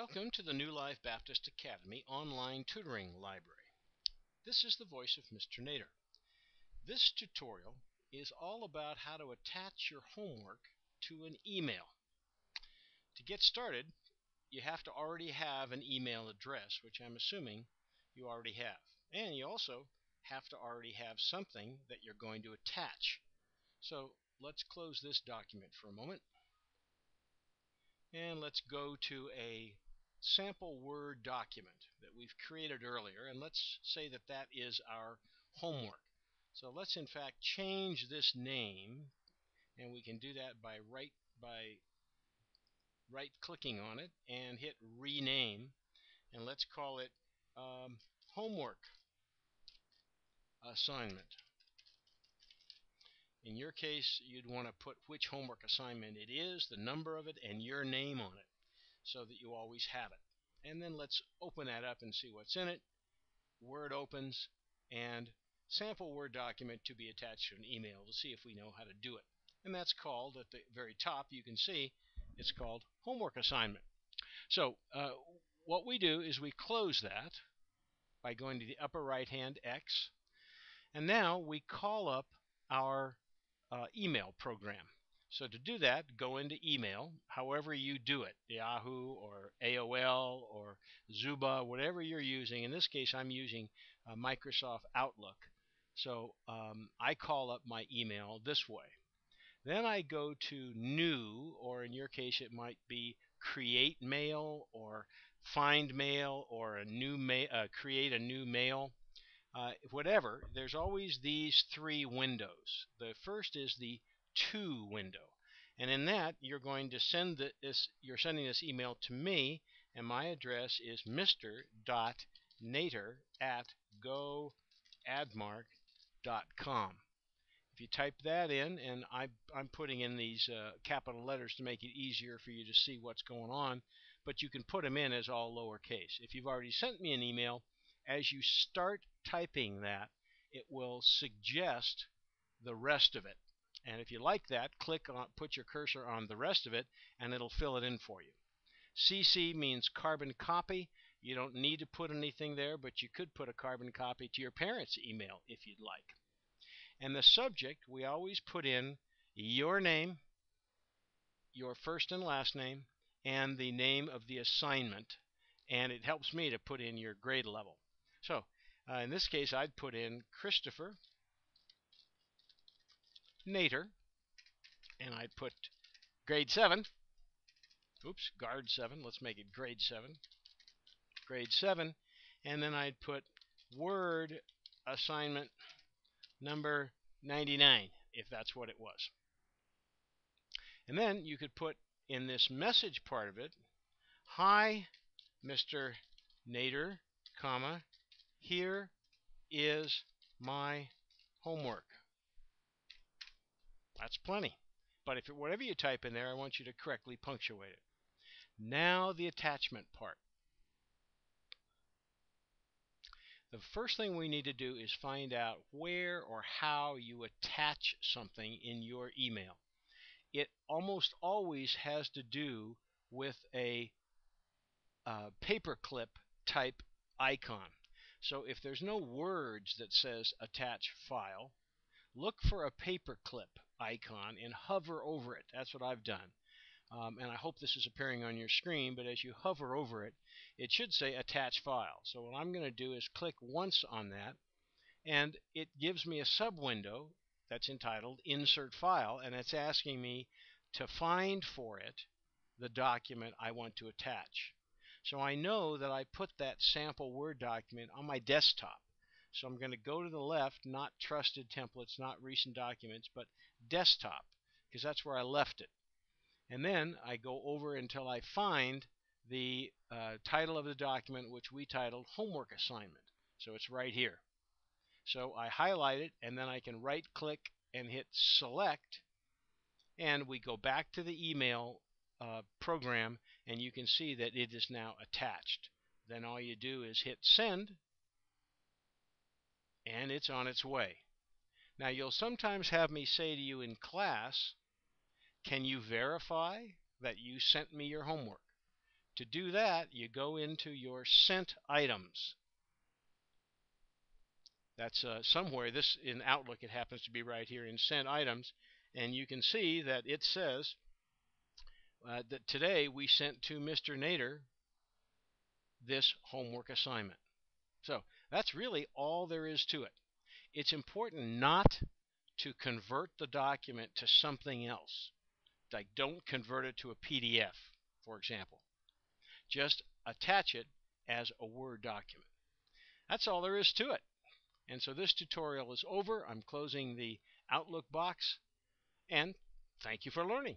Welcome to the New Life Baptist Academy online tutoring library. This is the voice of Mr. Nader. This tutorial is all about how to attach your homework to an email. To get started, you have to already have an email address, which I'm assuming you already have. And you also have to already have something that you're going to attach. So let's close this document for a moment. And let's go to a sample Word document that we've created earlier, and let's say that that is our homework. So let's in fact change this name, and we can do that by right clicking on it and hit rename, and let's call it homework assignment. In your case, you'd want to put which homework assignment it is, the number of it, and your name on it, so that you always have it. And then let's open that up and see what's in it. Word opens, and sample Word document to be attached to an email to see if we know how to do it. And that's called, at the very top, you can see, it's called homework assignment. So what we do is we close that by going to the upper right hand X, and now we call up our email program. So to do that, go into email, however you do it, Yahoo or AOL or Zuba, whatever you're using. In this case, I'm using Microsoft Outlook. So I call up my email this way. Then I go to New, or in your case, it might be Create Mail or Find Mail or Create a New Mail. Whatever, there's always these three windows. The first is the To window, and in that you're going to send you're sending this email to me, and my address is mr.nader@goadmark.com. If you type that in, and I'm putting in these capital letters to make it easier for you to see what's going on, but you can put them in as all lowercase. If you've already sent me an email, as you start typing that, it will suggest the rest of it. And if you like that, put your cursor on the rest of it, and it'll fill it in for you. CC means carbon copy. You don't need to put anything there, but you could put a carbon copy to your parents' email if you'd like. And the subject, we always put in your name, your first and last name, and the name of the assignment. And it helps me to put in your grade level. So in this case, I'd put in Christopher Nader, and I'd put grade 7. Oops, guard 7. Let's make it grade 7. Grade 7. And then I'd put Word assignment number 99, if that's what it was. And then you could put in this message part of it, hi, Mr. Nader, comma, here is my homework. That's plenty. But whatever you type in there, I want you to correctly punctuate it. Now the attachment part. The first thing we need to do is find out where or how you attach something in your email. It almost always has to do with a paperclip type icon. So if there's no words that says attach file, look for a paperclip icon and hover over it. That's what I've done. And I hope this is appearing on your screen, but as you hover over it, it should say attach file. So what I'm going to do is click once on that, and it gives me a sub-window that's entitled Insert File, and it's asking me to find for it the document I want to attach. So I know that I put that sample Word document on my desktop. So I'm going to go to the left, not Trusted Templates, not Recent Documents, but Desktop, because that's where I left it. And then I go over until I find the title of the document, which we titled Homework Assignment. So it's right here. So I highlight it, and then I can right-click and hit Select, and we go back to the email program, and you can see that it is now attached. Then all you do is hit Send, and it's on its way. Now you'll sometimes have me say to you in class, can you verify that you sent me your homework? To do that, you go into your sent items. That's somewhere. This in Outlook, it happens to be right here in sent items. And you can see that it says that today we sent to Mr. Nader this homework assignment. So that's really all there is to it. It's important not to convert the document to something else. Like, don't convert it to a PDF, for example. Just attach it as a Word document. That's all there is to it. And so this tutorial is over. I'm closing the Outlook box, and thank you for learning.